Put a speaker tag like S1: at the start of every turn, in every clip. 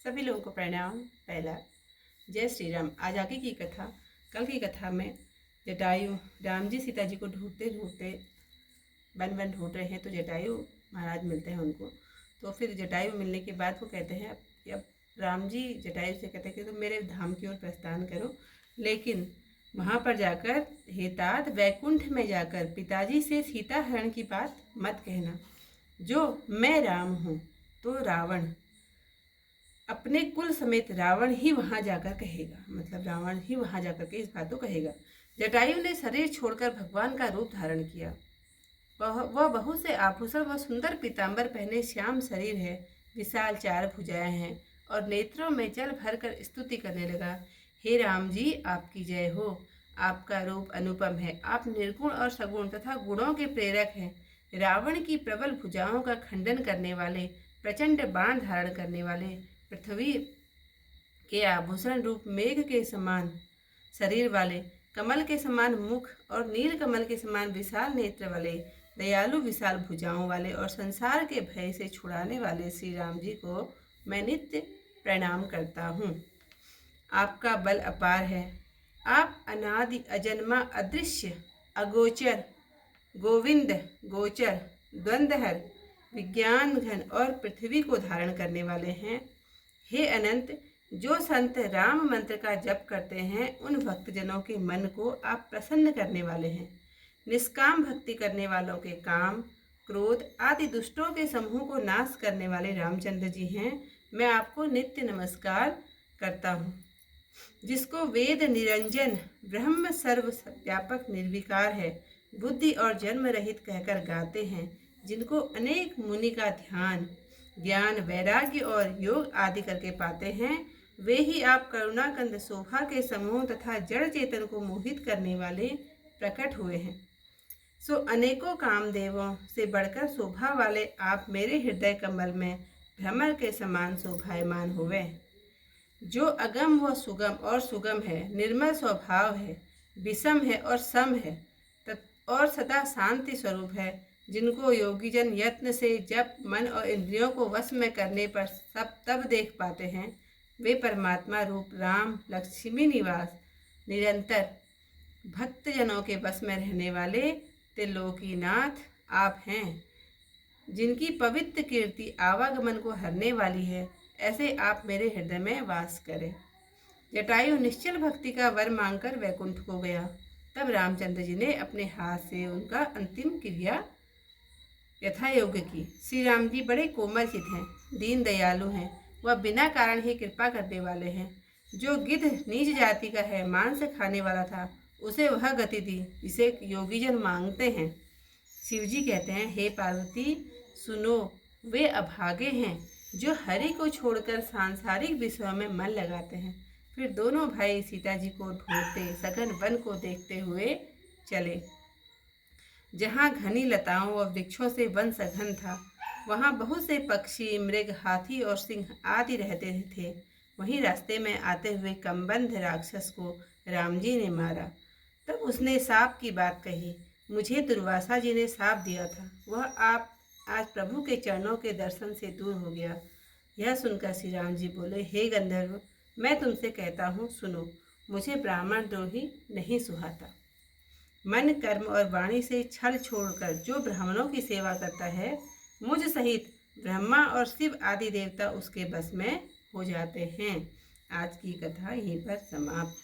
S1: सभी लोगों को प्रणाम। पहला, जय श्री राम। आज आगे की कथा, कल की कथा में जटायु राम जी सीता जी को ढूंढते ढूंढते वन ढूंढ रहे हैं, तो जटायु महाराज मिलते हैं उनको। तो फिर जटायु मिलने के बाद वो कहते हैं कि अब राम जी जटायु से कहते हैं कि तुम मेरे धाम की ओर प्रस्थान करो, लेकिन वहाँ पर जाकर हेतात वैकुंठ में जाकर पिताजी से सीता हरण की बात मत कहना। जो मैं राम हूँ तो रावण अपने कुल समेत रावण ही वहां जाकर कहेगा, मतलब रावण ही वहां जाकर के इस बात को कहेगा। जटायु ने शरीर छोड़कर भगवान का रूप धारण किया। वह बहुत से आभूषण व सुंदर पीताम्बर पहने श्याम शरीर है, विशाल चार भुजाएं हैं और नेत्रों में जल भरकर स्तुति करने लगा। हे राम जी, आपकी जय हो। आपका रूप अनुपम है। आप निर्गुण और सगुण तथा गुणों के प्रेरक हैं। रावण की प्रबल भुजाओं का खंडन करने वाले, प्रचंड बाण धारण करने वाले, पृथ्वी के आभूषण रूप मेघ के समान शरीर वाले, कमल के समान मुख और नील कमल के समान विशाल नेत्र वाले, दयालु विशाल भुजाओं वाले और संसार के भय से छुड़ाने वाले श्री राम जी को मैं नित्य प्रणाम करता हूँ। आपका बल अपार है। आप अनादि अजन्मा अदृश्य अगोचर गोविंद गोचर द्वंद्वहर विज्ञान घन और पृथ्वी को धारण करने वाले हैं। हे अनंत, जो संत राम मंत्र का जप करते हैं उन भक्तजनों के मन को आप प्रसन्न करने वाले हैं। निष्काम भक्ति करने वालों के काम, क्रोध आदि दुष्टों के समूह को नाश करने वाले रामचंद्र जी हैं। मैं आपको नित्य नमस्कार करता हूँ। जिसको वेद निरंजन ब्रह्म सर्व व्यापक निर्विकार है, बुद्धि और जन्म रहित कहकर गाते हैं, जिनको अनेक मुनि का ध्यान, ज्ञान, वैराग्य और योग आदि करके पाते हैं, वे ही आप करुणाकंद शोभा के समूह तथा जड़ चेतन को मोहित करने वाले प्रकट हुए हैं। सो अनेकों कामदेवों से बढ़कर शोभा वाले आप मेरे हृदय कमल में भ्रमर के समान शोभायमान हुए। जो अगम व सुगम और सुगम है, निर्मल स्वभाव है, विषम है और सम है और सदा शांति स्वरूप है, जिनको योगीजन यत्न से जब मन और इंद्रियों को वश में करने पर सब तब देख पाते हैं, वे परमात्मा रूप राम लक्ष्मी निवास निरंतर भक्तजनों के बस में रहने वाले त्रिलोकीनाथ आप हैं। जिनकी पवित्र कीर्ति आवागमन को हरने वाली है, ऐसे आप मेरे हृदय में वास करें। जटायु निश्चल भक्ति का वर मांगकर वैकुंठ को गया। तब रामचंद्र जी ने अपने हाथ से उनका अंतिम क्रिया यथा योग्य की। श्री राम जी बड़े कोमल चित हैं, दीन दयालु हैं, वह बिना कारण ही कृपा करने वाले हैं। जो गिद्ध नीच जाति का है, मांस खाने वाला था, उसे वह गति दी जिसे योगीजन मांगते हैं। शिवजी कहते हैं, हे पार्वती सुनो, वे अभागे हैं जो हरि को छोड़कर सांसारिक विषयों में मन लगाते हैं। फिर दोनों भाई सीता जी को ढूंढते सघन वन को देखते हुए चले। जहाँ घनी लताओं व वृक्षों से वन सघन था, वहाँ बहुत से पक्षी, मृग, हाथी और सिंह आदि रहते थे। वहीं रास्ते में आते हुए कम्बंध राक्षस को राम जी ने मारा। तब उसने साप की बात कही। मुझे दुर्वासा जी ने साप दिया था, वह आप आज प्रभु के चरणों के दर्शन से दूर हो गया। यह सुनकर श्री राम जी बोले, हे गंधर्व, मैं तुमसे कहता हूँ, सुनो, मुझे ब्राह्मण द्रोही नहीं सुहाता। मन, कर्म और वाणी से छल छोड़कर जो ब्राह्मणों की सेवा करता है, मुझ सहित ब्रह्मा और शिव आदि देवता उसके बस में हो जाते हैं। आज की कथा यहीं पर समाप्त।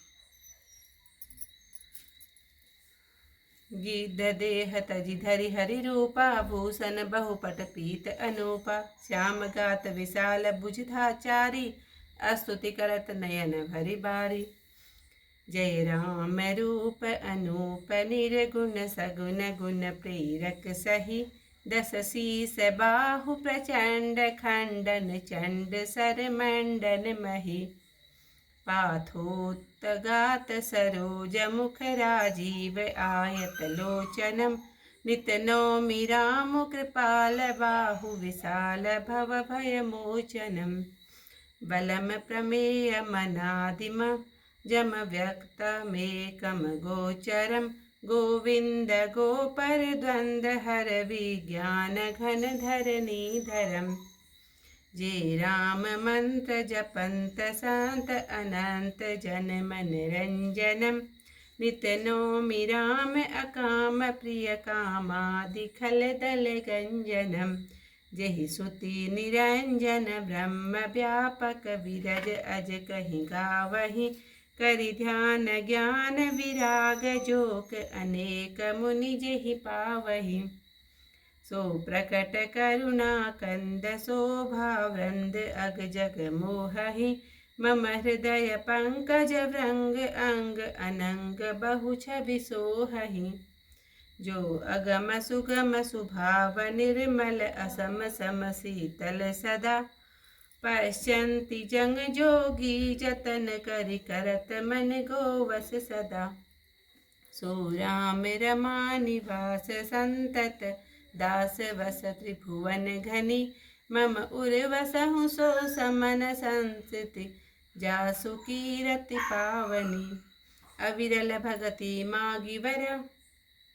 S1: गिद्ध देह तजि धरि हरि रूपा, भूषण बहुपट पीत अनूपा, श्याम गात विशाल भुजधाचारी, स्तुति करत नयन भरि बारी। जय राम रूप अनूप निर्गुण सगुण गुण प्रेरक सही, दस शीस बाहु प्रचंड खंडन चंड सर मंडन मही, पाथोत्तगात सरोज मुख राजीव आयत लोचनम, नित नौमि राम कृपाल बाहु विशाल भव भय मोचनम, बलम प्रमेय मनादिम जम व्यक्तमेकम गोचरम, गोविंद गोपर द्वंद्व हर विज्ञान घन धरणीधरम, जे राम मंत्र जपंत शांत अनंत जन मन रंजनम नित नौमि राम अकाम प्रिय कामादि खल दल गंजनम जहि सुति निरंजन ब्रह्म व्यापक विरज अज कहीं गावहीं करि ध्यान ज्ञान विराग जोक अनेक मुनि जेहि पावहि सो प्रकट करुणा कंद शोभा वृंद अग जग मोहहि मम हृदय पंकज व्रंग अंग अनंग बहु छवि सोहहि जो अगम सुगम सुभाव निर्मल असम सम शीतल सदा पश्यन्ति जंग जोगी जतन करि करत मन गोवस सदा सो राम रमा निवास संतत दास वस त्रिभुवन घनी मम उर वसहु सो समन संस्ति जासु कीरति पावनी अविरल भगति मागी वर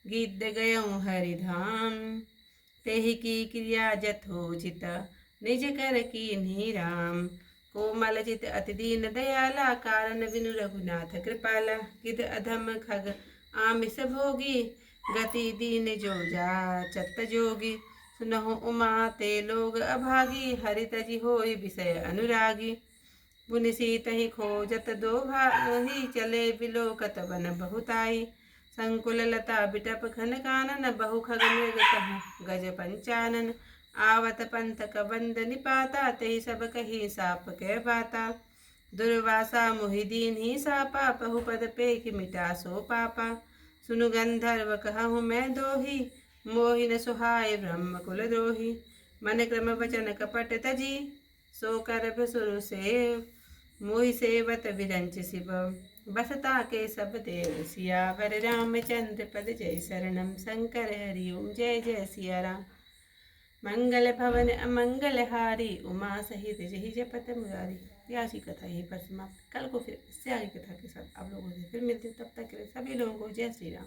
S1: गिद्ध गयऊँ हरिधाम तेहि की क्रिया जथोचित निज कर कीन्ही राम कोमल चित अति दीन दयाला कारण विनु रघुनाथ कृपाला गिद्ध अधम खग आमिष भोगी गति दीन जो जाचत जोगी सुनहु उमा ते लोग अभागी हरि तजि होई विषय अनुरागी पुनि सीतहि खोजत दो भाई चले बिलोकत वन बहुताई संकुल लता बिटप खन कानन बहु खग मृग कहु गज पंचानन आवत पंथ कबंद निपाता तेहि सब कही साप कह बाता दुर्वासा मोहि दीन्ही सापा पहुपद पेख मिटा सो पापा सुनु गंधर्व कहूँ मैं दोही मोहि न सुहाय ब्रह्म कुल द्रोही मन क्रम वचन कपट तजी सो कर सुरु सेव मोहि सेवत विरंच शिव बसता के सब देव सियावर रामचंद्र पद जय शरणम शंकर हरि ओम जय जय सिया राम मंगल भवन अमंगल हारी उमा सहित जही जपत मुरारी। आज की कथा यहीं पर समाप्त। कल को फिर इससे आगे कथा के साथ आप लोगों से फिर मिलते, तब तक के लिए सभी लोगों को जय श्री राम।